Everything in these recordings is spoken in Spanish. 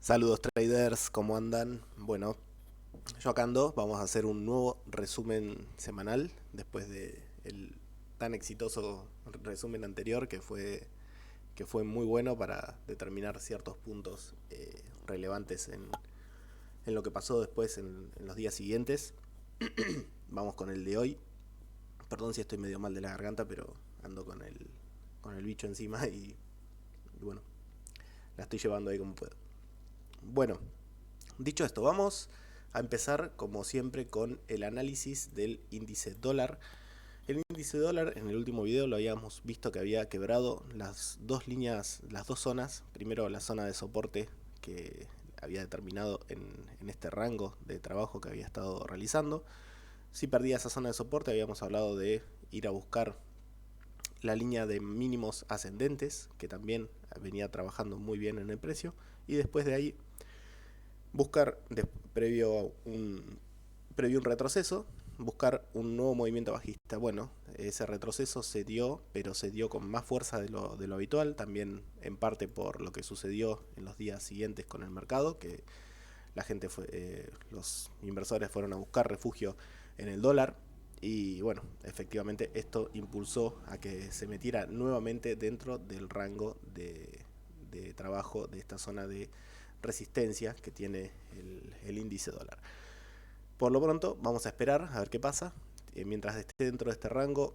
Saludos traders, ¿cómo andan? Bueno, yo acá ando, vamos a hacer un nuevo resumen semanal después de el tan exitoso resumen anterior que fue muy bueno para determinar ciertos puntos relevantes en lo que pasó después en los días siguientes. Vamos con el de hoy. Perdón si estoy medio mal de la garganta, pero ando con el bicho encima y bueno, la estoy llevando ahí como puedo. Bueno, dicho esto, vamos a empezar como siempre con el análisis del índice dólar. El índice dólar en el último video lo habíamos visto que había quebrado las dos líneas, las dos zonas. Primero la zona de soporte que había determinado en este rango de trabajo que había estado realizando. Si perdía esa zona de soporte habíamos hablado de ir a buscar la línea de mínimos ascendentes que también venía trabajando muy bien en el precio. Y después de ahí buscar, previo un retroceso, buscar un nuevo movimiento bajista. Bueno, ese retroceso se dio, pero se dio con más fuerza de lo habitual, también en parte por lo que sucedió en los días siguientes con el mercado, que los inversores fueron a buscar refugio en el dólar. Y bueno, efectivamente esto impulsó a que se metiera nuevamente dentro del rango de trabajo de esta zona de resistencia que tiene el índice dólar. Por lo pronto vamos a esperar a ver qué pasa. Mientras esté dentro de este rango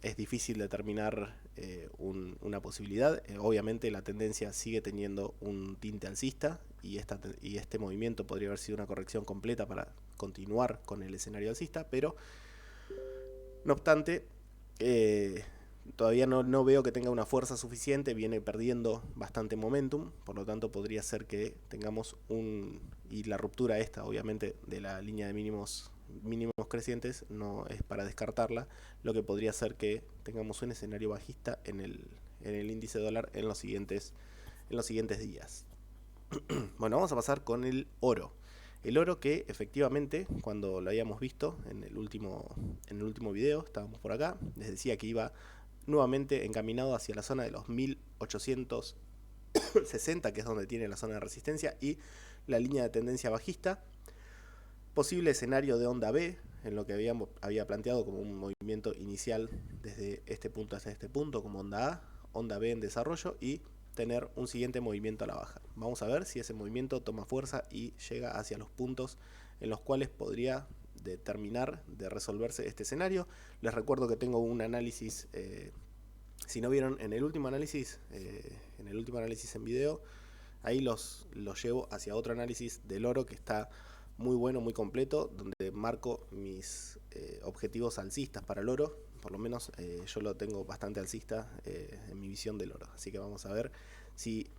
es difícil determinar una posibilidad. Obviamente la tendencia sigue teniendo un tinte alcista y este movimiento podría haber sido una corrección completa para continuar con el escenario alcista, pero no obstante, todavía no veo que tenga una fuerza suficiente, viene perdiendo bastante momentum, por lo tanto podría ser que tengamos y la ruptura esta obviamente de la línea de mínimos crecientes no es para descartarla, lo que podría ser que tengamos un escenario bajista en el índice dólar en los siguientes días. Bueno, vamos a pasar con el oro. El oro que efectivamente, cuando lo habíamos visto en el último video, estábamos por acá, les decía que iba nuevamente encaminado hacia la zona de los 1860, que es donde tiene la zona de resistencia, y la línea de tendencia bajista. Posible escenario de onda B, en lo que había planteado como un movimiento inicial desde este punto hasta este punto, como onda A, onda B en desarrollo y tener un siguiente movimiento a la baja. Vamos a ver si ese movimiento toma fuerza y llega hacia los puntos en los cuales podría terminar de resolverse este escenario. Les recuerdo que tengo un análisis, si no vieron en el último análisis en video, ahí los llevo hacia otro análisis del oro que está muy bueno, muy completo, donde marco mis objetivos alcistas para el oro. Por lo menos yo lo tengo bastante alcista en mi visión del oro. Así que vamos a ver si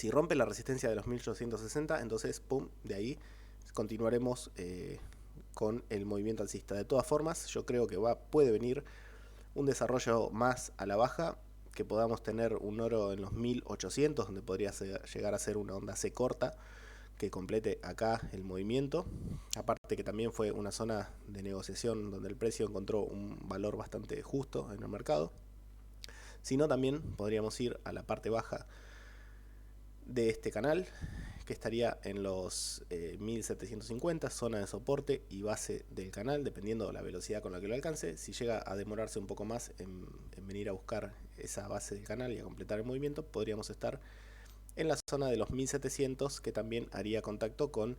rompe la resistencia de los 1860, entonces pum, de ahí continuaremos con el movimiento alcista. De todas formas, yo creo que puede venir un desarrollo más a la baja, que podamos tener un oro en los 1800, donde podría llegar a ser una onda C corta que complete acá el movimiento. Aparte que también fue una zona de negociación donde el precio encontró un valor bastante justo en el mercado. Si no, también podríamos ir a la parte baja de este canal, que estaría en los 1750, zona de soporte y base del canal, dependiendo de la velocidad con la que lo alcance. Si llega a demorarse un poco más en venir a buscar esa base del canal y a completar el movimiento, podríamos estar en la zona de los 1700, que también haría contacto con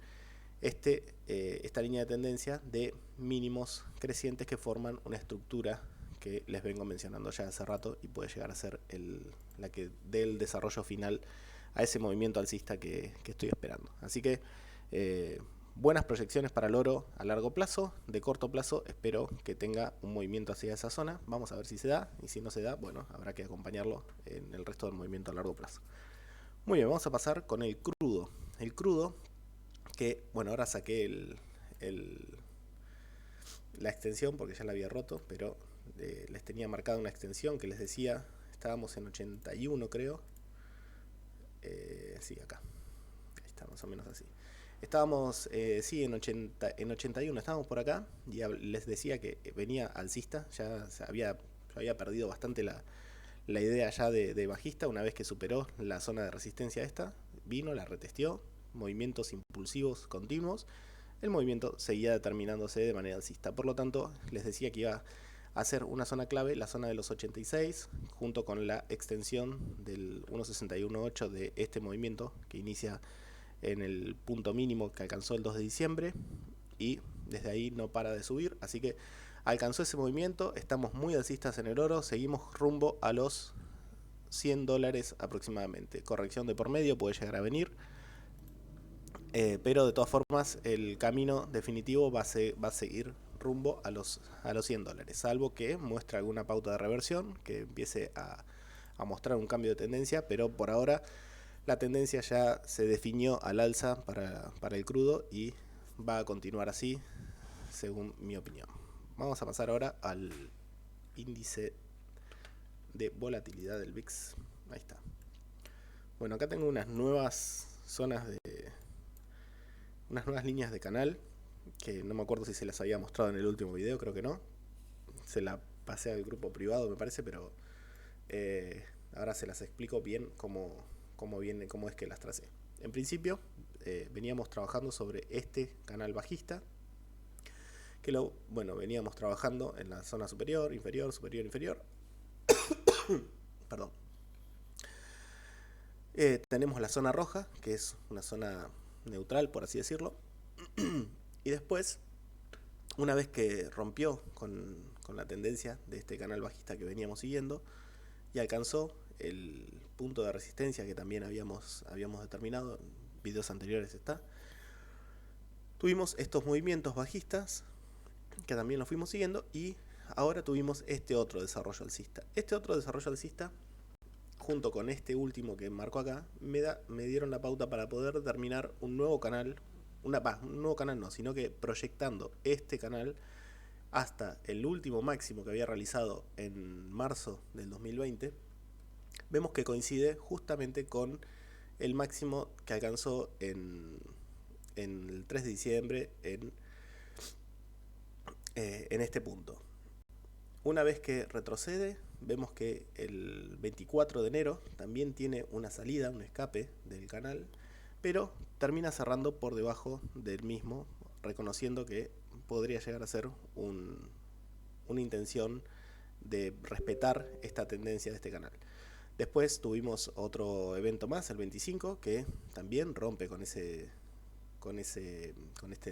esta línea de tendencia de mínimos crecientes que forman una estructura que les vengo mencionando ya hace rato y puede llegar a ser la que dé el desarrollo final a ese movimiento alcista que estoy esperando. Así que buenas proyecciones para el oro a largo plazo. De corto plazo espero que tenga un movimiento hacia esa zona. Vamos a ver si se da, y si no se da, bueno, habrá que acompañarlo en el resto del movimiento a largo plazo. Muy bien, vamos a pasar con el crudo. El crudo, que bueno, ahora saqué la extensión porque ya la había roto, pero les tenía marcada una extensión que les decía, estábamos en 81 creo. Sí, acá. Ahí está, más o menos así. Estábamos, sí, en 81 estábamos por acá y les decía que venía alcista, ya había perdido bastante la idea ya de bajista una vez que superó la zona de resistencia esta. vino, la retesteó, movimientos impulsivos continuos, el movimiento seguía determinándose de manera alcista. Por lo tanto, les decía que iba a ser una zona clave, la zona de los 86, junto con la extensión del 1.61.8 de este movimiento, que inicia en el punto mínimo que alcanzó el 2 de diciembre, y desde ahí no para de subir, así que alcanzó ese movimiento, estamos muy alcistas en el oro, seguimos rumbo a los $100 aproximadamente. Corrección de por medio puede llegar a venir, pero de todas formas el camino definitivo va a seguir rumbo a los $100, salvo que muestre alguna pauta de reversión, que empiece a mostrar un cambio de tendencia, pero por ahora la tendencia ya se definió al alza para el crudo y va a continuar así, según mi opinión. Vamos a pasar ahora al índice de volatilidad del VIX. Ahí está. Bueno, acá tengo unas nuevas líneas de canal, que no me acuerdo si se las había mostrado en el último video, creo que no. Se la pasé al grupo privado, me parece, pero ahora se las explico bien cómo es que las tracé. En principio, veníamos trabajando sobre este canal bajista, que veníamos trabajando en la zona superior, inferior, superior, inferior. Perdón. Tenemos la zona roja, que es una zona neutral, por así decirlo. Y después, una vez que rompió con la tendencia de este canal bajista que veníamos siguiendo y alcanzó el punto de resistencia que también habíamos determinado, en videos anteriores está, tuvimos estos movimientos bajistas que también los fuimos siguiendo, y ahora tuvimos este otro desarrollo alcista. Este otro desarrollo alcista, junto con este último que marco acá, me dieron la pauta para poder determinar un nuevo canal, un nuevo canal no, sino que proyectando este canal hasta el último máximo que había realizado en marzo del 2020, vemos que coincide justamente con el máximo que alcanzó en el 3 de diciembre en este punto. Una vez que retrocede, vemos que el 24 de enero también tiene una salida, un escape del canal, pero termina cerrando por debajo del mismo, reconociendo que podría llegar a ser una intención de respetar esta tendencia de este canal. Después tuvimos otro evento más, el 25, que también rompe con este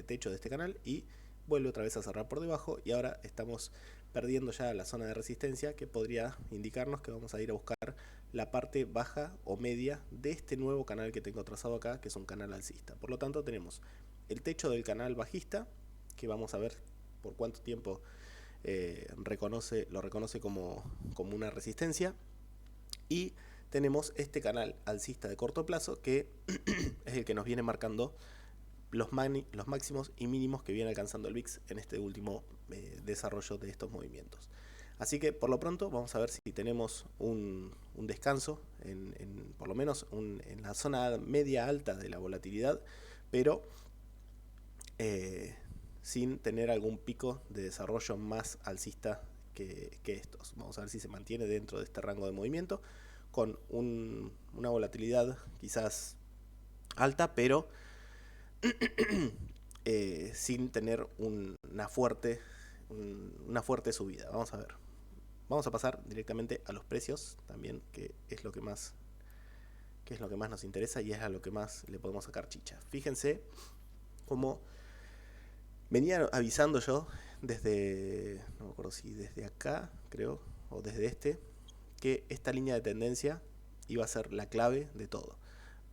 techo de este canal y vuelve otra vez a cerrar por debajo, y ahora estamos perdiendo ya la zona de resistencia, que podría indicarnos que vamos a ir a buscar la parte baja o media de este nuevo canal que tengo trazado acá, que es un canal alcista. Por lo tanto, tenemos el techo del canal bajista, que vamos a ver por cuánto tiempo lo reconoce como una resistencia, y tenemos este canal alcista de corto plazo, que es el que nos viene marcando los máximos y mínimos que viene alcanzando el VIX en este último desarrollo de estos movimientos. Así que por lo pronto vamos a ver si tenemos un descanso, por lo menos en la zona media alta de la volatilidad, pero sin tener algún pico de desarrollo más alcista que estos. Vamos a ver si se mantiene dentro de este rango de movimiento, con una volatilidad quizás alta, pero sin tener una fuerte subida. Vamos a ver. Vamos a pasar directamente a los precios también, que es lo que más nos interesa y es a lo que más le podemos sacar chicha. Fíjense cómo venía avisando yo desde, no me acuerdo si desde acá, creo, o desde que esta línea de tendencia iba a ser la clave de todo.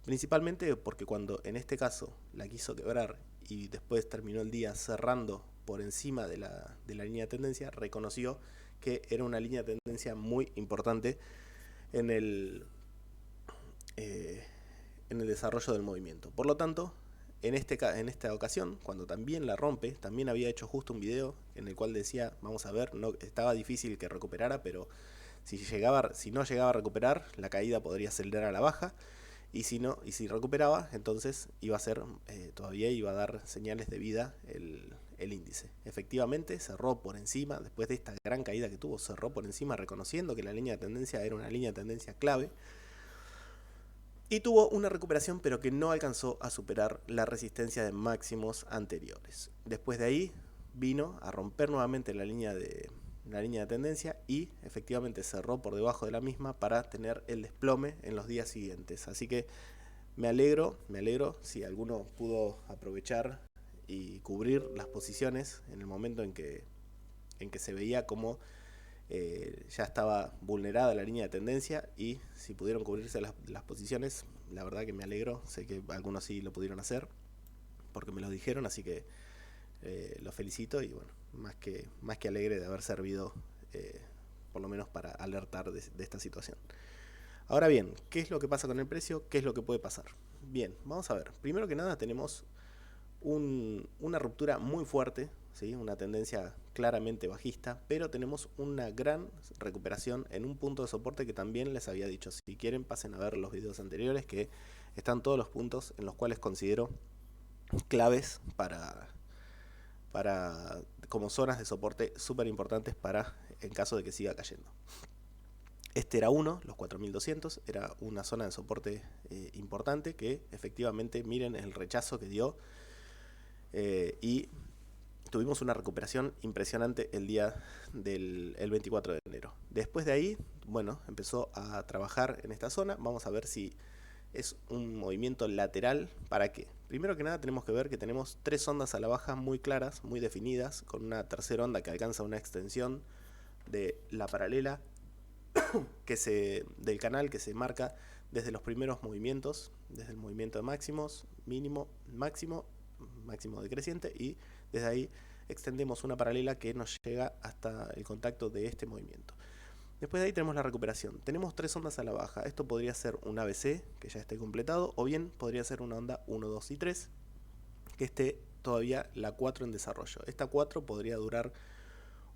Principalmente porque cuando en este caso la quiso quebrar y después terminó el día cerrando por encima de la línea de tendencia, reconoció que era una línea de tendencia muy importante en el desarrollo del movimiento. Por lo tanto, en esta ocasión, cuando también la rompe, también había hecho justo un video en el cual decía, vamos a ver, no estaba difícil que recuperara, pero si no llegaba a recuperar, la caída podría acelerar a la baja. Y si recuperaba, entonces iba a dar señales de vida el índice. Efectivamente, cerró por encima, después de esta gran caída que tuvo, cerró por encima, reconociendo que la línea de tendencia era una línea de tendencia clave. Y tuvo una recuperación, pero que no alcanzó a superar la resistencia de máximos anteriores. Después de ahí vino a romper nuevamente la línea de tendencia y efectivamente cerró por debajo de la misma para tener el desplome en los días siguientes. Así que me alegro si alguno pudo aprovechar y cubrir las posiciones en el momento en que se veía como ya estaba vulnerada la línea de tendencia, y si pudieron cubrirse las posiciones, la verdad que me alegro. Sé que algunos sí lo pudieron hacer porque me lo dijeron, así que los felicito, y bueno, más que alegre de haber servido por lo menos para alertar de esta situación. Ahora bien, ¿qué es lo que pasa con el precio? ¿Qué es lo que puede pasar? Bien, vamos a ver. Primero que nada tenemos una ruptura muy fuerte, ¿sí? Una tendencia claramente bajista, pero tenemos una gran recuperación en un punto de soporte que también les había dicho. Si quieren, pasen a ver los videos anteriores, que están todos los puntos en los cuales considero claves para como zonas de soporte súper importantes para en caso de que siga cayendo. Este era uno, los 4200, era una zona de soporte importante que efectivamente, miren el rechazo que dio, y tuvimos una recuperación impresionante el día del 24 de enero. Después de ahí, bueno, empezó a trabajar en esta zona. Vamos a ver si es un movimiento lateral. ¿Para qué? Primero que nada tenemos que ver que tenemos tres ondas a la baja muy claras, muy definidas, con una tercera onda que alcanza una extensión de la paralela del canal, que se marca desde los primeros movimientos, desde el movimiento de máximos, mínimo, máximo decreciente, y desde ahí extendemos una paralela que nos llega hasta el contacto de este movimiento. Después de ahí tenemos la recuperación. Tenemos tres ondas a la baja. Esto podría ser un ABC que ya esté completado, o bien podría ser una onda 1, 2 y 3 que esté todavía la 4 en desarrollo. Esta 4 podría durar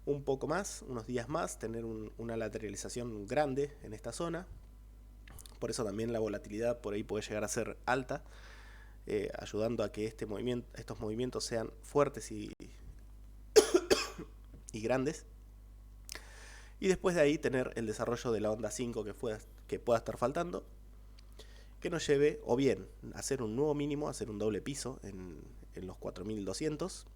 un poco más, unos días más, tener una lateralización grande en esta zona. Por eso también la volatilidad por ahí puede llegar a ser alta, ayudando a que estos movimientos sean fuertes y grandes. Y después de ahí tener el desarrollo de la onda 5 que pueda estar faltando, que nos lleve o bien a hacer un nuevo mínimo, hacer un doble piso en los 4200,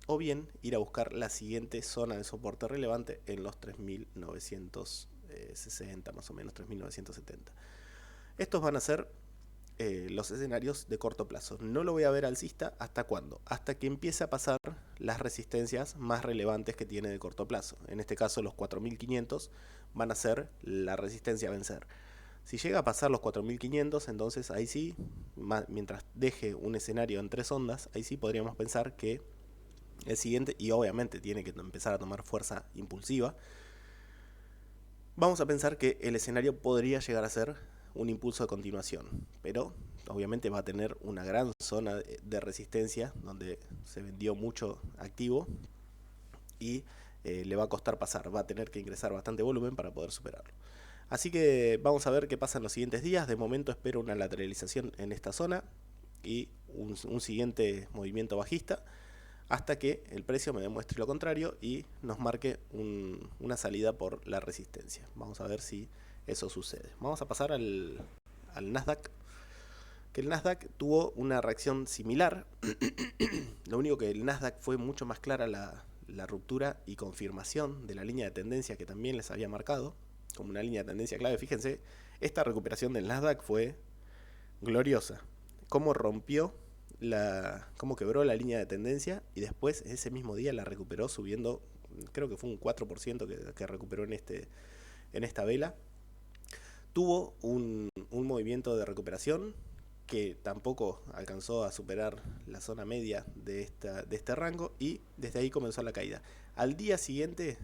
o bien ir a buscar la siguiente zona de soporte relevante en los 3960, más o menos 3970. Estos van a ser los escenarios de corto plazo. No lo voy a ver alcista hasta cuándo, hasta que empiece a pasar las resistencias más relevantes que tiene de corto plazo. En este caso los 4500 van a ser la resistencia a vencer. Si llega a pasar los 4500, entonces ahí sí, mientras deje un escenario en tres ondas, ahí sí podríamos pensar que el siguiente, y obviamente tiene que empezar a tomar fuerza impulsiva, vamos a pensar que el escenario podría llegar a ser un impulso de continuación, pero obviamente va a tener una gran zona de resistencia donde se vendió mucho activo y le va a costar pasar, va a tener que ingresar bastante volumen para poder superarlo. Así que vamos a ver qué pasa en los siguientes días. De momento espero una lateralización en esta zona y un siguiente movimiento bajista, hasta que el precio me demuestre lo contrario y nos marque una salida por la resistencia. Vamos a ver si eso sucede. Vamos a pasar al Nasdaq, que el Nasdaq tuvo una reacción similar. Lo único que el Nasdaq fue mucho más clara la ruptura y confirmación de la línea de tendencia que también les había marcado como una línea de tendencia clave. Fíjense, esta recuperación del Nasdaq fue gloriosa. Cómo cómo quebró la línea de tendencia, y después ese mismo día la recuperó subiendo, creo que fue un 4% que recuperó en esta vela. Tuvo un movimiento de recuperación que tampoco alcanzó a superar la zona media de este rango, y desde ahí comenzó la caída. Al día siguiente,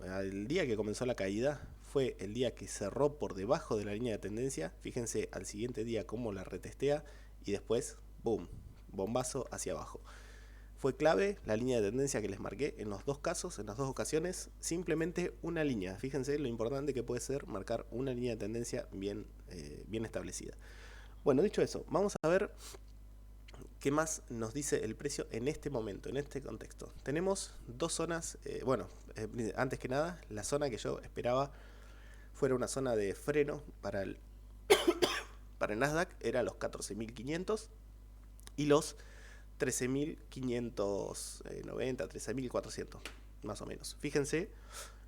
al día que comenzó la caída, fue el día que cerró por debajo de la línea de tendencia. Fíjense al siguiente día cómo la retestea, y después, boom, bombazo hacia abajo. Fue clave la línea de tendencia que les marqué en los dos casos, en las dos ocasiones, simplemente una línea. Fíjense lo importante que puede ser marcar una línea de tendencia bien establecida. Bueno, dicho eso, vamos a ver qué más nos dice el precio en este momento, en este contexto. Tenemos dos zonas, antes que nada, la zona que yo esperaba fuera una zona de freno para para el Nasdaq era los 14.500 y los 13.590, 13.400 más o menos. Fíjense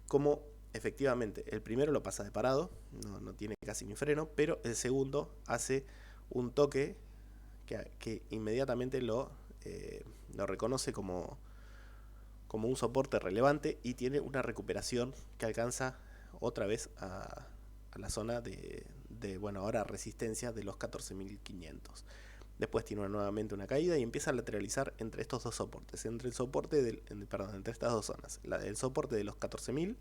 cómo efectivamente el primero lo pasa de parado, no tiene casi ni freno, pero el segundo hace un toque que inmediatamente lo reconoce como un soporte relevante y tiene una recuperación que alcanza otra vez a la zona de bueno, ahora resistencia de los 14.500. Después tiene nuevamente una caída y empieza a lateralizar entre estos dos soportes, entre el soporte entre estas dos zonas, el soporte de los 14.000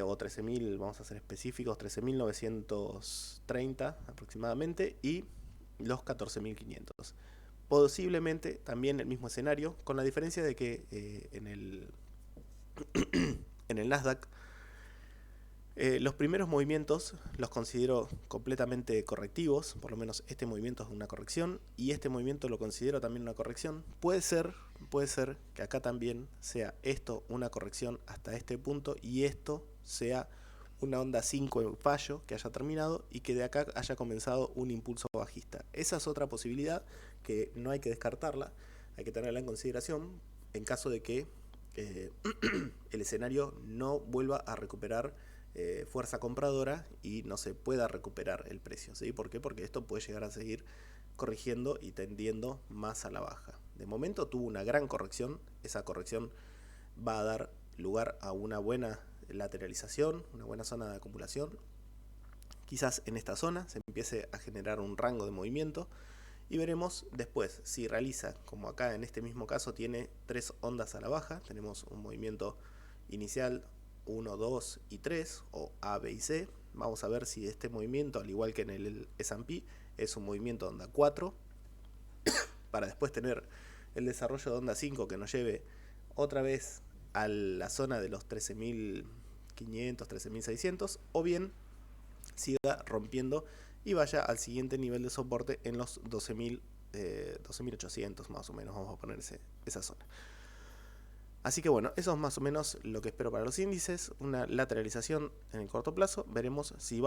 o 13.000, vamos a ser específicos, 13.930 aproximadamente, y los 14.500. Posiblemente también el mismo escenario, con la diferencia de que en el Nasdaq los primeros movimientos los considero completamente correctivos, por lo menos este movimiento es una corrección y este movimiento lo considero también una corrección. Puede ser que acá también sea esto una corrección hasta este punto y esto sea una onda 5 en fallo que haya terminado y que de acá haya comenzado un impulso bajista. Esa es otra posibilidad que no hay que descartarla, hay que tenerla en consideración en caso de que el escenario no vuelva a recuperar fuerza compradora y no se pueda recuperar el precio, ¿sí? ¿Por qué? Porque esto puede llegar a seguir corrigiendo y tendiendo más a la baja. De momento tuvo una gran corrección, esa corrección va a dar lugar a una buena lateralización, una buena zona de acumulación. Quizás en esta zona se empiece a generar un rango de movimiento y veremos después si realiza, como acá en este mismo caso tiene 3 ondas a la baja, tenemos un movimiento inicial 1, 2 y 3, o A, B y C. Vamos a ver si este movimiento, al igual que en el S&P, es un movimiento de onda 4, para después tener el desarrollo de onda 5 que nos lleve otra vez a la zona de los 13.500, 13.600, o bien siga rompiendo y vaya al siguiente nivel de soporte en los 12.800 más o menos, vamos a ponerse esa zona. Así que bueno, eso es más o menos lo que espero para los índices, una lateralización en el corto plazo. Veremos si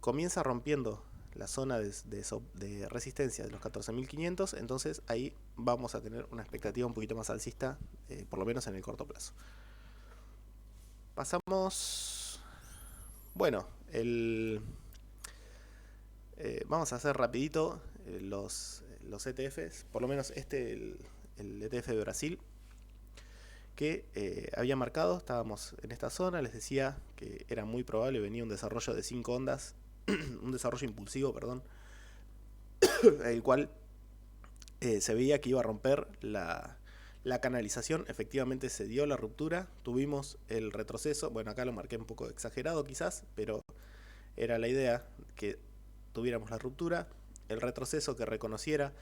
comienza rompiendo la zona de resistencia de los 14.500, entonces ahí vamos a tener una expectativa un poquito más alcista, por lo menos en el corto plazo. Pasamos, bueno, vamos a hacer rapidito los ETFs, por lo menos el ETF de Brasil, que había marcado, estábamos en esta zona, les decía que era muy probable, venía un desarrollo de 5 ondas, un desarrollo impulsivo, perdón, el cual se veía que iba a romper la canalización. Efectivamente se dio la ruptura, tuvimos el retroceso, bueno, acá lo marqué un poco exagerado quizás, pero era la idea que tuviéramos la ruptura, el retroceso que reconociera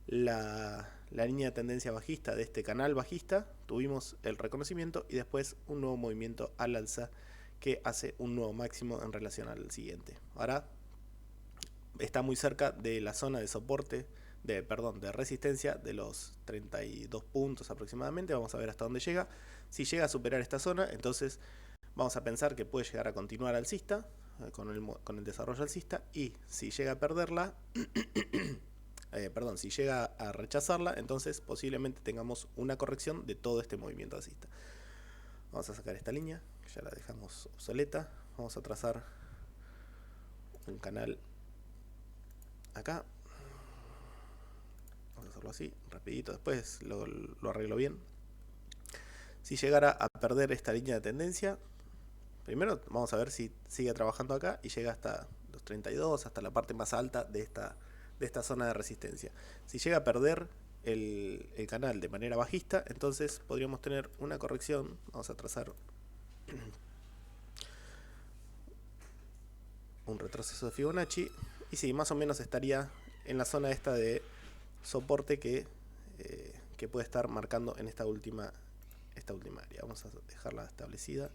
la línea de tendencia bajista de este canal bajista, tuvimos el reconocimiento y después un nuevo movimiento al alza que hace un nuevo máximo en relación al siguiente. Ahora está muy cerca de la zona de soporte, de resistencia de los 32 puntos aproximadamente. Vamos a ver hasta dónde llega. Si llega a superar esta zona, entonces vamos a pensar que puede llegar a continuar alcista, con el desarrollo alcista, y si llega a perderla, si llega a rechazarla, entonces posiblemente tengamos una corrección de todo este movimiento alcista. Vamos a sacar esta línea, que ya la dejamos obsoleta. Vamos a trazar un canal acá. Vamos a hacerlo así, rapidito, después lo arreglo bien. Si llegara a perder esta línea de tendencia, primero vamos a ver si sigue trabajando acá y llega hasta los 32, hasta la parte más alta de esta zona de resistencia. Si llega a perder el canal de manera bajista, entonces podríamos tener una corrección. Vamos a trazar un retroceso de Fibonacci y sí, más o menos estaría en la zona esta de soporte que puede estar marcando en esta última área. Vamos a dejarla establecida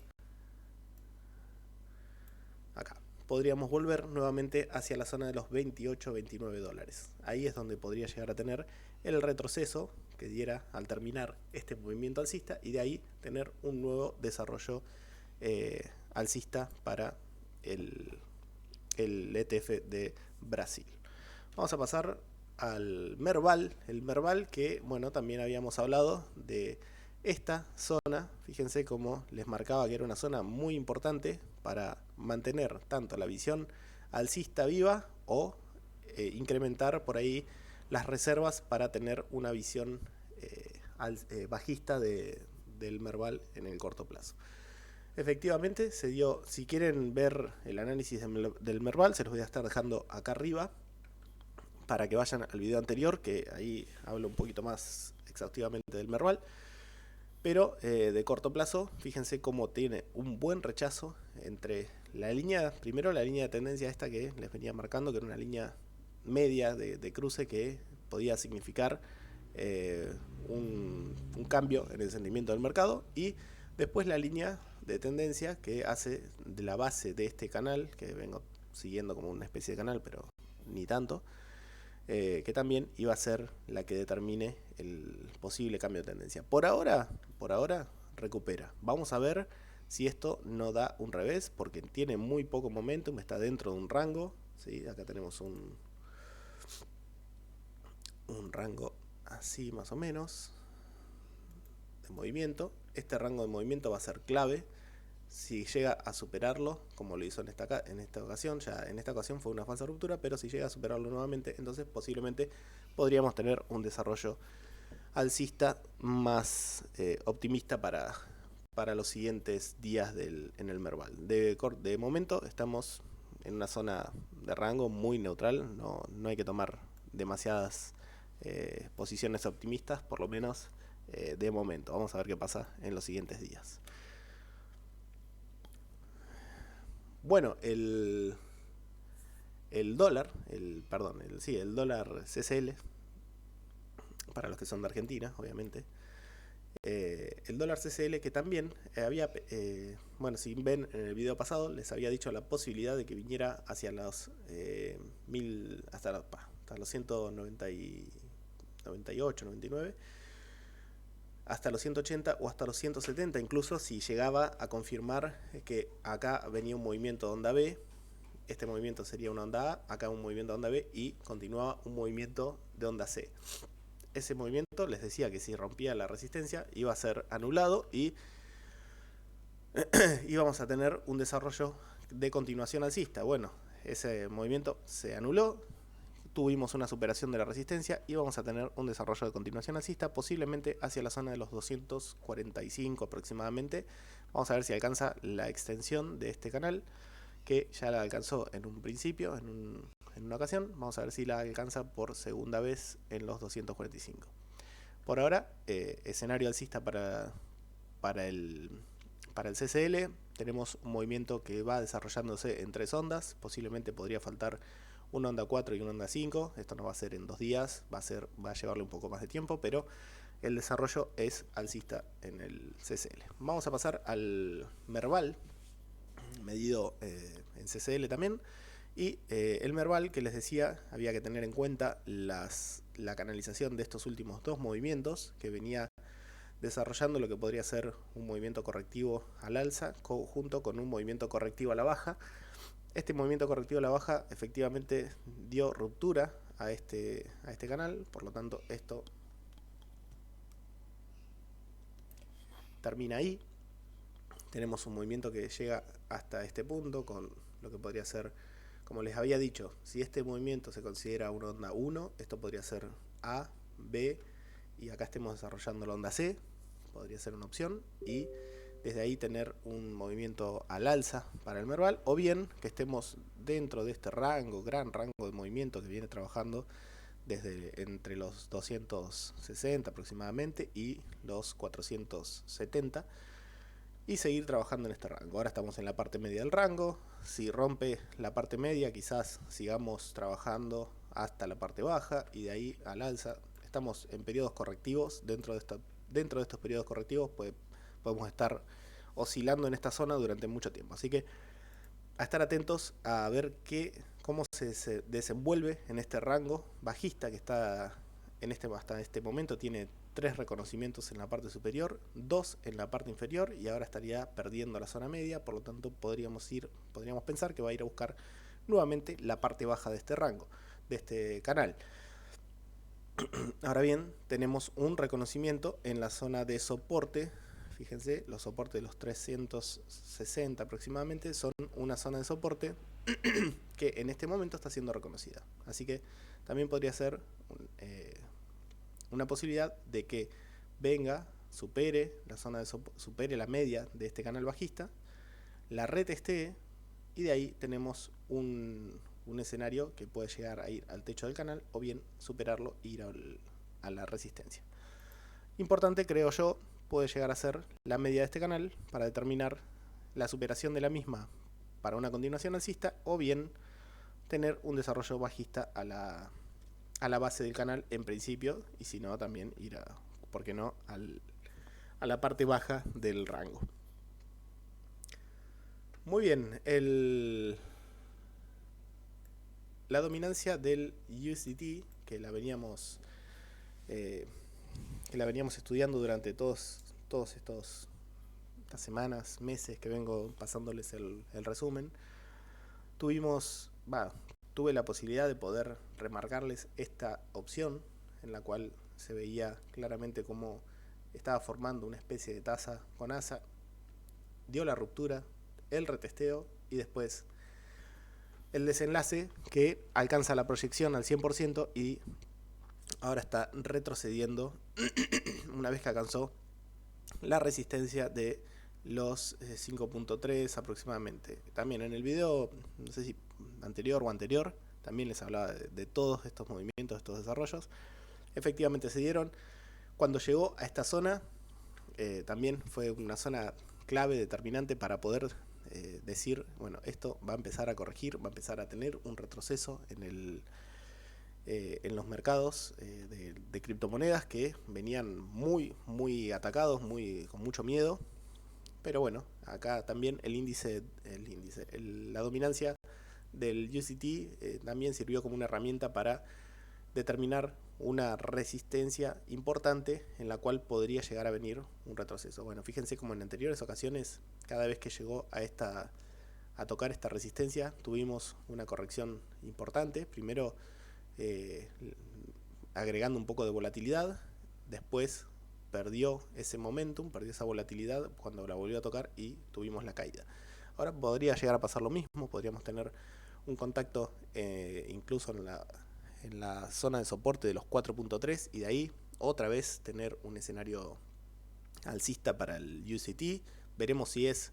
acá. Podríamos volver nuevamente hacia la zona de los 28, 29 dólares. Ahí es donde podría llegar a tener el retroceso que diera al terminar este movimiento alcista y de ahí tener un nuevo desarrollo alcista para el ETF de Brasil. Vamos a pasar al Merval, el Merval que, bueno, también habíamos hablado de esta zona. Fíjense cómo les marcaba que era una zona muy importante para mantener tanto la visión alcista viva o incrementar por ahí las reservas para tener una visión bajista del Merval en el corto plazo. Efectivamente se dio. Si quieren ver el análisis del Merval, se los voy a estar dejando acá arriba para que vayan al video anterior, que ahí hablo un poquito más exhaustivamente del Merval. Pero de corto plazo, fíjense cómo tiene un buen rechazo entre la línea, primero la línea de tendencia esta que les venía marcando, que era una línea media de cruce que podía significar un cambio en el sentimiento del mercado, y después la línea de tendencia que hace de la base de este canal, que vengo siguiendo como una especie de canal, pero ni tanto, que también iba a ser la que determine el posible cambio de tendencia. Por ahora recupera. Vamos a ver si esto no da un revés, porque tiene muy poco momentum, está dentro de un rango, ¿sí? Acá tenemos un rango así más o menos de movimiento. Este rango de movimiento va a ser clave. Si llega a superarlo, como lo hizo en esta ocasión, ya en esta ocasión fue una falsa ruptura, pero si llega a superarlo nuevamente, entonces posiblemente podríamos tener un desarrollo alcista más optimista para los siguientes días en el Merval. De momento estamos en una zona de rango muy neutral, no hay que tomar demasiadas posiciones optimistas, por lo menos de momento. Vamos a ver qué pasa en los siguientes días. Bueno, el dólar, el dólar CCL, para los que son de Argentina, obviamente. El dólar CCL que también había, bueno, si ven en el video pasado, les había dicho la posibilidad de que viniera hacia los 1000, hasta los 198, 99, hasta los 180 o hasta los 170, incluso si llegaba a confirmar que acá venía un movimiento de onda B. Este movimiento sería una onda A, acá un movimiento de onda B y continuaba un movimiento de onda C. Ese movimiento les decía que si rompía la resistencia iba a ser anulado y íbamos a tener un desarrollo de continuación alcista. Bueno, ese movimiento se anuló, tuvimos una superación de la resistencia y vamos a tener un desarrollo de continuación alcista, posiblemente hacia la zona de los 245 aproximadamente. Vamos a ver si alcanza la extensión de este canal, que ya la alcanzó en un principio, en una ocasión. Vamos a ver si la alcanza por segunda vez en los 245. Por ahora, escenario alcista para el CCL. Tenemos un movimiento que va desarrollándose en tres ondas. Posiblemente podría faltar una onda 4 y una onda 5. Esto no va a ser en 2 días, va a llevarle un poco más de tiempo, pero el desarrollo es alcista en el CCL. Vamos a pasar al Merval, medido en CCL también. Y el Merval, que les decía, había que tener en cuenta la canalización de estos últimos dos movimientos, que venía desarrollando lo que podría ser un movimiento correctivo al alza junto con un movimiento correctivo a la baja. Este movimiento correctivo a la baja efectivamente dio ruptura a este canal, por lo tanto esto termina ahí. Tenemos un movimiento que llega hasta este punto con lo que podría ser, como les había dicho, si este movimiento se considera una onda 1, esto podría ser A, B, y acá estemos desarrollando la onda C, podría ser una opción, y desde ahí tener un movimiento al alza para el Merval, o bien que estemos dentro de este gran rango de movimiento que viene trabajando desde entre los 260 aproximadamente y los 470, y seguir trabajando en este rango. Ahora estamos en la parte media del rango. Si rompe la parte media, quizás sigamos trabajando hasta la parte baja y de ahí al alza. Estamos en periodos correctivos. Dentro de estos periodos correctivos podemos estar oscilando en esta zona durante mucho tiempo. Así que a estar atentos a ver cómo se desenvuelve en este rango bajista que está hasta este momento. Tiene 3 reconocimientos en la parte superior, 2 en la parte inferior, y ahora estaría perdiendo la zona media. Por lo tanto podríamos pensar que va a ir a buscar nuevamente la parte baja de este rango, de este canal. Ahora bien, tenemos un reconocimiento en la zona de soporte. Fíjense, los soportes de los 360 aproximadamente son una zona de soporte que en este momento está siendo reconocida. Así que también podría ser una posibilidad de que venga, supere la zona de supere la media de este canal bajista, la retestee y de ahí tenemos un escenario que puede llegar a ir al techo del canal o bien superarlo e ir a la resistencia. Importante, creo yo, puede llegar a ser la media de este canal para determinar la superación de la misma para una continuación alcista o bien tener un desarrollo bajista a la base del canal en principio, y si no también ir a, ¿por qué no?, a la parte baja del rango. Muy bien, la dominancia del USDT, que la veníamos estudiando durante todas estas semanas, meses que vengo pasándoles el resumen, tuve la posibilidad de poder remarcarles esta opción en la cual se veía claramente cómo estaba formando una especie de taza con asa, dio la ruptura, el retesteo y después el desenlace que alcanza la proyección al 100% y ahora está retrocediendo una vez que alcanzó la resistencia de los 5.3 aproximadamente. También en el video, no sé si anterior o anterior, también les hablaba de todos estos movimientos, estos desarrollos. Efectivamente se dieron. Cuando llegó a esta zona, también fue una zona clave, determinante para poder decir, bueno, esto va a empezar a corregir, va a empezar a tener un retroceso en los mercados de criptomonedas que venían muy atacados, con mucho miedo. Pero bueno, acá también la dominancia del USDT también sirvió como una herramienta para determinar una resistencia importante en la cual podría llegar a venir un retroceso. Bueno, fíjense como en anteriores ocasiones, cada vez que llegó a tocar esta resistencia, tuvimos una corrección importante. Primero agregando un poco de volatilidad, después perdió ese momentum, perdió esa volatilidad cuando la volvió a tocar y tuvimos la caída. Ahora podría llegar a pasar lo mismo, podríamos tener un contacto incluso en la zona de soporte de los 4.3 y de ahí otra vez tener un escenario alcista para el USDT. Veremos si es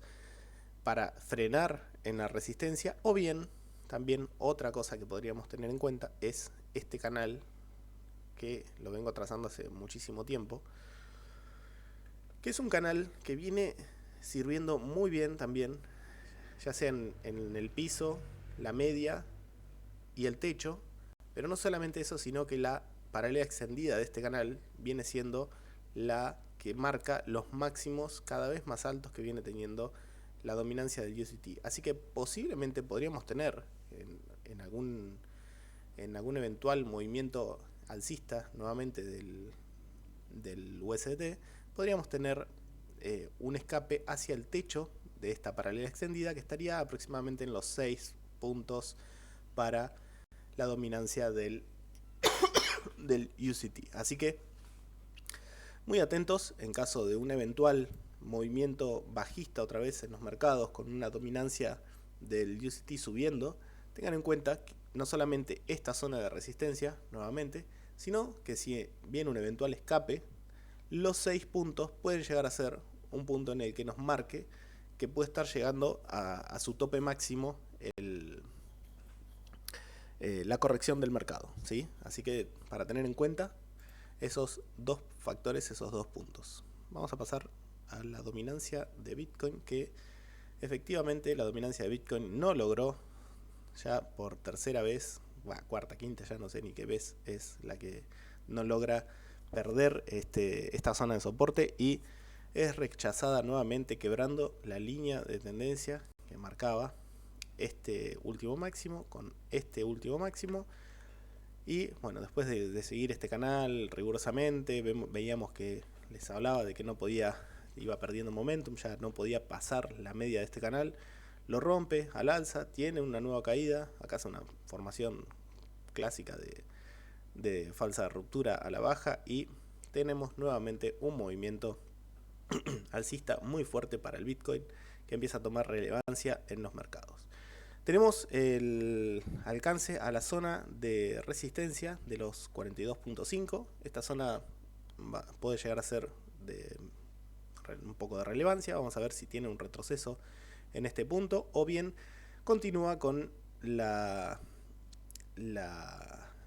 para frenar en la resistencia o bien también otra cosa que podríamos tener en cuenta es este canal que lo vengo trazando hace muchísimo tiempo, que es un canal que viene sirviendo muy bien también, ya sea en el piso, la media y el techo, pero no solamente eso, sino que la paralela extendida de este canal viene siendo la que marca los máximos cada vez más altos que viene teniendo la dominancia del USDT. Así que posiblemente podríamos tener en algún eventual movimiento alcista nuevamente del USDT, podríamos tener un escape hacia el techo de esta paralela extendida que estaría aproximadamente en los 6 puntos para la dominancia del USDT. Así que muy atentos en caso de un eventual movimiento bajista otra vez en los mercados con una dominancia del USDT subiendo. Tengan en cuenta que no solamente esta zona de resistencia nuevamente, sino que si viene un eventual escape, los 6 puntos pueden llegar a ser un punto en el que nos marque que puede estar llegando a su tope máximo la corrección del mercado, ¿sí? Así que para tener en cuenta esos dos factores, esos dos puntos. Vamos a pasar a la dominancia de Bitcoin, que efectivamente la dominancia de Bitcoin no logró ya por tercera vez, cuarta, quinta, ya no sé ni qué vez es la que no logra perder esta zona de soporte y es rechazada nuevamente, quebrando la línea de tendencia que marcaba este último máximo con este último máximo. Y bueno, después de seguir este canal rigurosamente, veíamos que les hablaba de que no podía, iba perdiendo momentum, ya no podía pasar la media de este canal, lo rompe al alza, tiene una nueva caída, acá es una formación clásica de falsa ruptura a la baja y tenemos nuevamente un movimiento alcista muy fuerte para el Bitcoin que empieza a tomar relevancia en los mercados. Tenemos el alcance a la zona de resistencia de los 42.5. Esta zona puede llegar a ser de un poco de relevancia. Vamos a ver si tiene un retroceso en este punto o bien continúa con la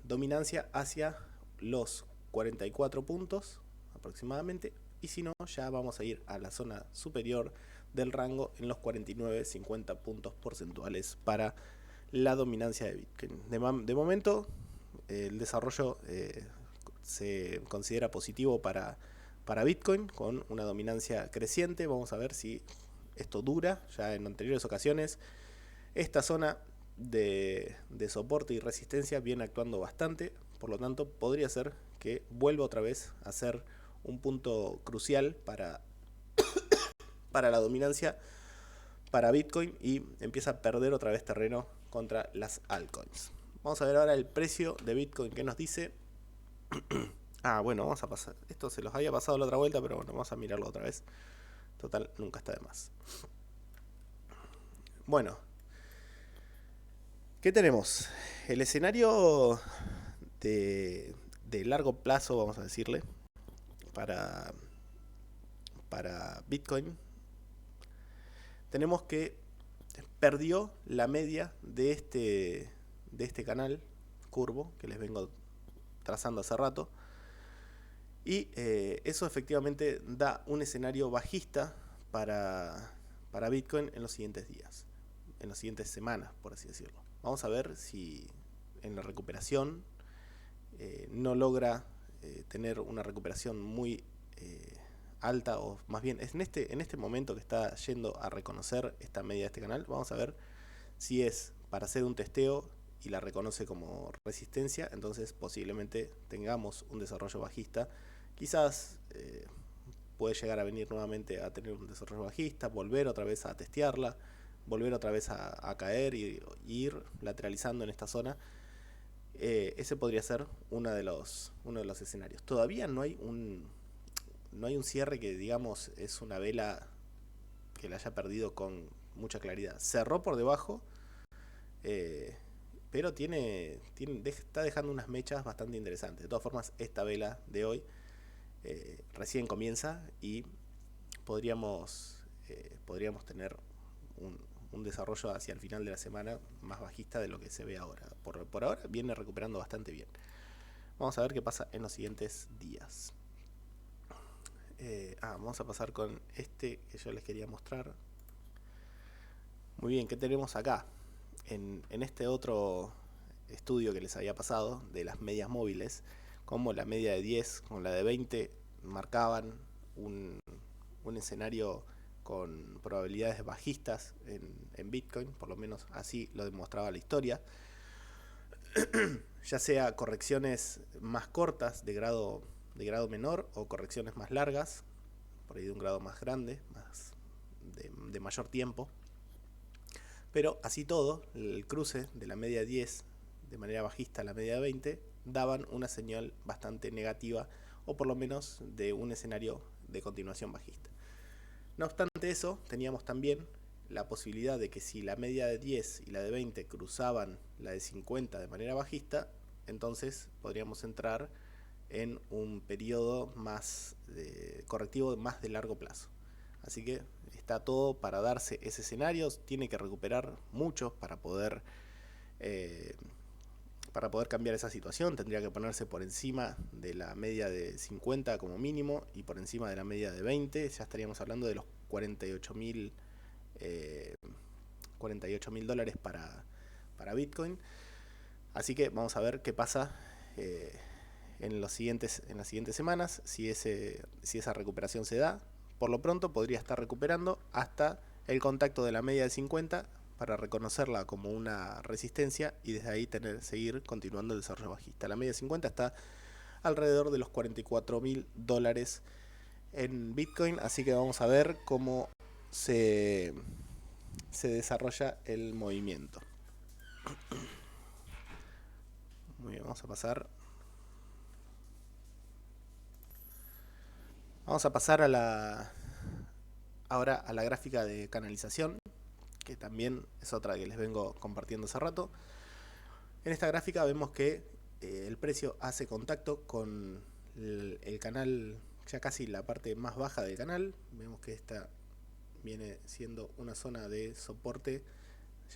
dominancia hacia los 44 puntos aproximadamente, y si no ya vamos a ir a la zona superior del rango en los 49-50 puntos porcentuales para la dominancia de Bitcoin. De momento el desarrollo se considera positivo para Bitcoin con una dominancia creciente. Vamos a ver si esto dura. Ya en anteriores ocasiones esta zona de soporte y resistencia viene actuando bastante, por lo tanto podría ser que vuelva otra vez a ser un punto crucial para la dominancia para Bitcoin y empieza a perder otra vez terreno contra las altcoins. Vamos a ver ahora el precio de Bitcoin que nos dice. Bueno, vamos a pasar. Esto se los había pasado la otra vuelta, pero bueno, vamos a mirarlo otra vez. Total, nunca está de más. Bueno, ¿qué tenemos? El escenario de largo plazo, vamos a decirle, para Bitcoin, tenemos que perdió la media de este canal curvo que les vengo trazando hace rato, y eso efectivamente da un escenario bajista para Bitcoin en los siguientes días, en las siguientes semanas, por así decirlo. Vamos a ver si en la recuperación no logra tener una recuperación muy alta, o más bien en este momento que está yendo a reconocer esta media de este canal. Vamos a ver si es para hacer un testeo y la reconoce como resistencia, entonces posiblemente tengamos un desarrollo bajista. Quizás puede llegar a venir nuevamente a tener un desarrollo bajista, volver otra vez a testearla, volver otra vez a caer y ir lateralizando en esta zona. Ese podría ser uno de los escenarios. Todavía no hay un cierre que digamos es una vela que la haya perdido con mucha claridad. Cerró por debajo, pero está dejando unas mechas bastante interesantes. De todas formas, esta vela de hoy recién comienza y podríamos tener un desarrollo hacia el final de la semana más bajista de lo que se ve ahora. Por ahora viene recuperando bastante bien. Vamos a ver qué pasa en los siguientes días. Vamos a pasar con este que yo les quería mostrar. Muy bien, ¿qué tenemos acá? En este otro estudio que les había pasado de las medias móviles, como la media de 10 con la de 20 marcaban un escenario con probabilidades bajistas en Bitcoin, por lo menos así lo demostraba la historia. Ya sea correcciones más cortas de grado menor o correcciones más largas, por ahí de un grado más grande, más de mayor tiempo. Pero así todo, el cruce de la media 10 de manera bajista a la media 20 daban una señal bastante negativa, o por lo menos de un escenario de continuación bajista. No obstante eso, teníamos también la posibilidad de que si la media de 10 y la de 20 cruzaban la de 50 de manera bajista, entonces podríamos entrar en un periodo más correctivo más de largo plazo. Así que está todo para darse ese escenario. Tiene que recuperar mucho para poder cambiar esa situación. Tendría que ponerse por encima de la media de 50 como mínimo y por encima de la media de 20. Ya estaríamos hablando de los 48.000 dólares para Bitcoin. Así que vamos a ver qué pasa en las siguientes semanas, si esa recuperación se da. Por lo pronto podría estar recuperando hasta el contacto de la media de 50 para reconocerla como una resistencia y desde ahí seguir continuando el desarrollo bajista. La media de 50 está alrededor de los 44.000 dólares en Bitcoin, así que vamos a ver cómo se se desarrolla el movimiento. Muy bien, vamos a pasar ahora a la gráfica de canalización, que también es otra que les vengo compartiendo hace rato. En esta gráfica vemos que el precio hace contacto con el canal, ya casi la parte más baja del canal. Vemos que esta viene siendo una zona de soporte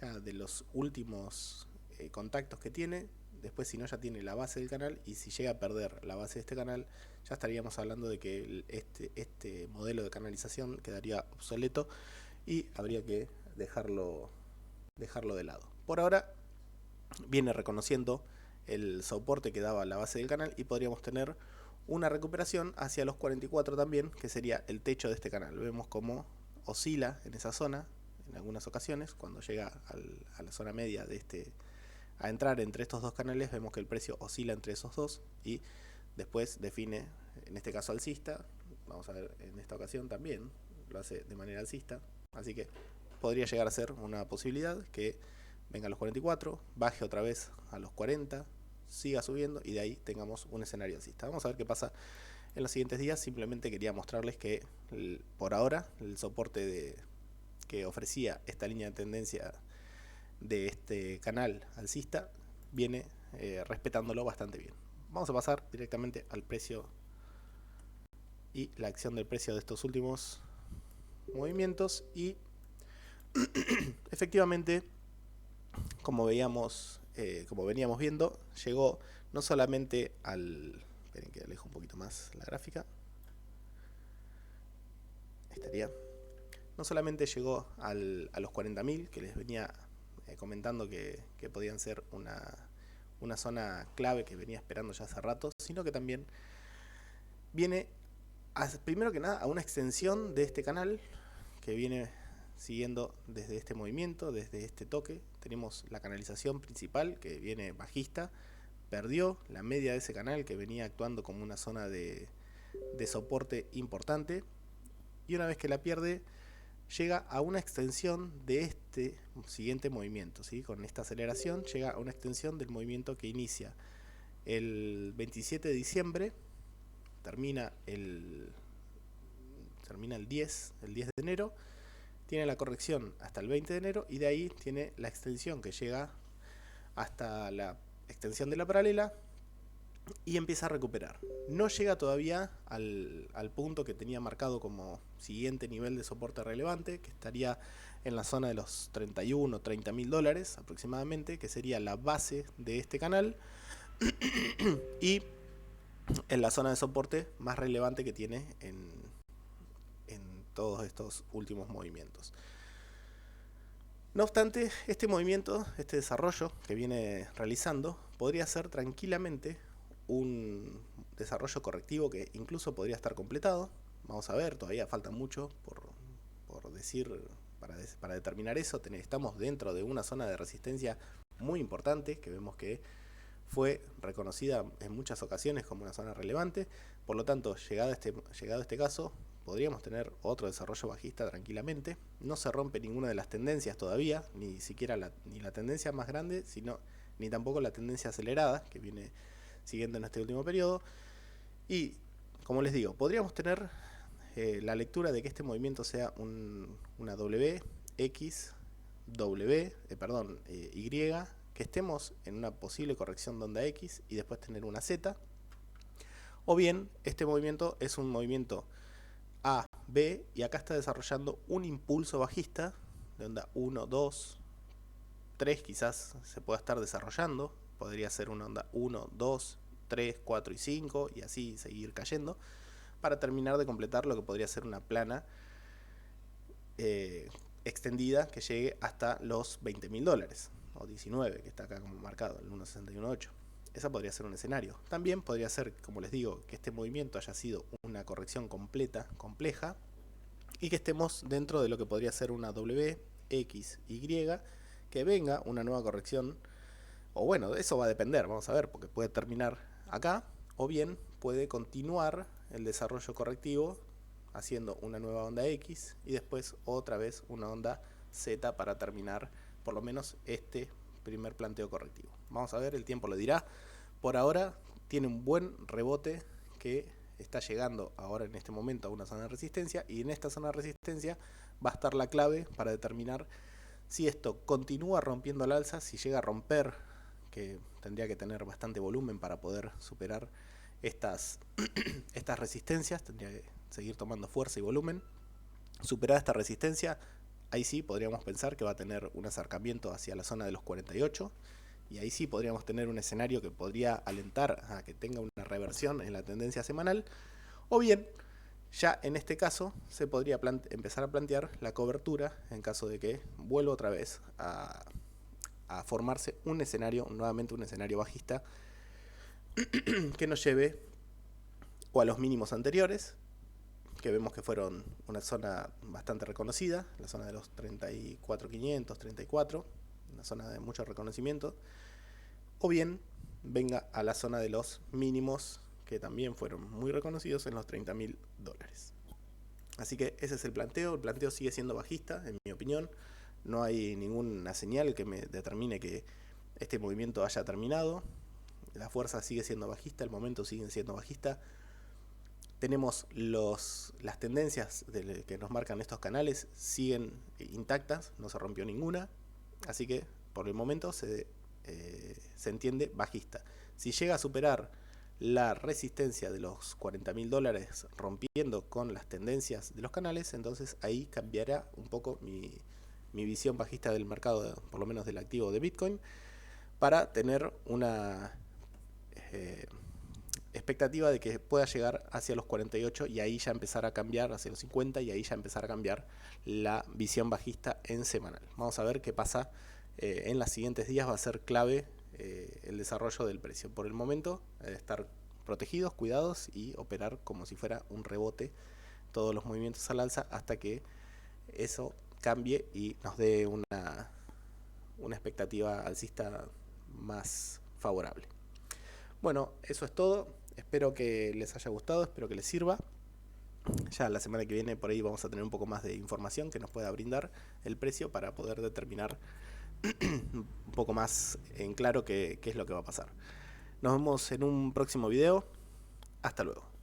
ya de los últimos contactos que tiene. Después, si no, ya tiene la base del canal, y si llega a perder la base de este canal, ya estaríamos hablando de que este modelo de canalización quedaría obsoleto y habría que dejarlo de lado. Por ahora viene reconociendo el soporte que daba la base del canal y podríamos tener una recuperación hacia los 44 también, que sería el techo de este canal. Vemos cómo oscila en esa zona en algunas ocasiones. Cuando llega a la zona media de a entrar entre estos dos canales, vemos que el precio oscila entre esos dos y después define, en este caso alcista. Vamos a ver, en esta ocasión también lo hace de manera alcista, así que podría llegar a ser una posibilidad que venga a los 44, baje otra vez a los 40, siga subiendo y de ahí tengamos un escenario alcista. Vamos a ver qué pasa en los siguientes días. Simplemente quería mostrarles que por ahora el soporte que ofrecía esta línea de tendencia de este canal alcista viene respetándolo bastante bien. Vamos a pasar directamente al precio y la acción del precio de estos últimos movimientos. Y efectivamente, como veníamos viendo, llegó no solamente esperen que alejo un poquito más la gráfica. Estaría. No solamente llegó a los 40.000, que les venía comentando que podían ser una zona clave que venía esperando ya hace rato, sino que también viene, primero que nada, a una extensión de este canal que viene siguiendo desde este movimiento, desde este toque. Tenemos la canalización principal que viene bajista, perdió la media de ese canal que venía actuando como una zona de soporte importante, y una vez que la pierde, llega a una extensión de este siguiente movimiento, ¿sí? Con esta aceleración llega a una extensión del movimiento que inicia el 27 de diciembre, termina el 10 de enero, tiene la corrección hasta el 20 de enero y de ahí tiene la extensión que llega hasta la extensión de la paralela y empieza a recuperar. No llega todavía al punto que tenía marcado como siguiente nivel de soporte relevante, que estaría en la zona de los 31 o 30 mil dólares aproximadamente, que sería la base de este canal y en la zona de soporte más relevante que tiene en todos estos últimos movimientos. No obstante, este movimiento, este desarrollo que viene realizando, podría ser tranquilamente un desarrollo correctivo que incluso podría estar completado. Vamos a ver, todavía falta mucho por decir para determinar eso. Estamos dentro de una zona de resistencia muy importante que vemos que fue reconocida en muchas ocasiones como una zona relevante. Por lo tanto, llegado este caso, podríamos tener otro desarrollo bajista tranquilamente. No se rompe ninguna de las tendencias todavía, ni siquiera ni la tendencia más grande, ni tampoco la tendencia acelerada que viene siguiendo en este último periodo. Y como les digo, podríamos tener la lectura de que este movimiento sea una Y, que estemos en una posible corrección de onda X y después tener una Z, o bien este movimiento es un movimiento A, B, y acá está desarrollando un impulso bajista de onda 1, 2, 3 quizás se pueda estar desarrollando. Podría ser una onda 1, 2, 3, 4 y 5 y así seguir cayendo para terminar de completar lo que podría ser una plana extendida que llegue hasta los 20 mil dólares o 19, que está acá como marcado, el 1.61.8. Esa podría ser un escenario. También podría ser, como les digo, que este movimiento haya sido una corrección completa, compleja, y que estemos dentro de lo que podría ser una W, X, Y, que venga una nueva corrección. O bueno, eso va a depender, vamos a ver, porque puede terminar acá, o bien puede continuar el desarrollo correctivo haciendo una nueva onda X y después otra vez una onda Z para terminar por lo menos este primer planteo correctivo. Vamos a ver, el tiempo lo dirá. Por ahora tiene un buen rebote que está llegando ahora en este momento a una zona de resistencia, y en esta zona de resistencia va a estar la clave para determinar si esto continúa rompiendo al alza, si llega a romper, que tendría que tener bastante volumen para poder superar estas resistencias, tendría que seguir tomando fuerza y volumen. Superada esta resistencia, ahí sí podríamos pensar que va a tener un acercamiento hacia la zona de los 48, y ahí sí podríamos tener un escenario que podría alentar a que tenga una reversión en la tendencia semanal, o bien ya en este caso se podría empezar a plantear la cobertura en caso de que vuelva otra vez a formarse un escenario, nuevamente un escenario bajista, que nos lleve o a los mínimos anteriores, que vemos que fueron una zona bastante reconocida, la zona de los 34.500, 34, una zona de mucho reconocimiento, o bien venga a la zona de los mínimos, que también fueron muy reconocidos, en los $30.000. Así que ese es el planteo sigue siendo bajista, en mi opinión. No hay ninguna señal que me determine que este movimiento haya terminado. La fuerza sigue siendo bajista, el momento sigue siendo bajista. Tenemos las tendencias que nos marcan estos canales siguen intactas, no se rompió ninguna, así que por el momento se entiende bajista. Si llega a superar la resistencia de los $40.000 rompiendo con las tendencias de los canales, entonces ahí cambiará un poco mi visión bajista del mercado, por lo menos del activo de Bitcoin, para tener una expectativa de que pueda llegar hacia los 48 y ahí ya empezar a cambiar hacia los 50, y ahí ya empezar a cambiar la visión bajista en semanal. Vamos a ver qué pasa en los siguientes días. Va a ser clave el desarrollo del precio. Por el momento, estar protegidos, cuidados y operar como si fuera un rebote todos los movimientos al alza hasta que eso cambie y nos dé una expectativa alcista más favorable. Bueno, eso es todo. Espero que les haya gustado, espero que les sirva. Ya la semana que viene por ahí vamos a tener un poco más de información que nos pueda brindar el precio para poder determinar un poco más en claro qué es lo que va a pasar. Nos vemos en un próximo video. Hasta luego.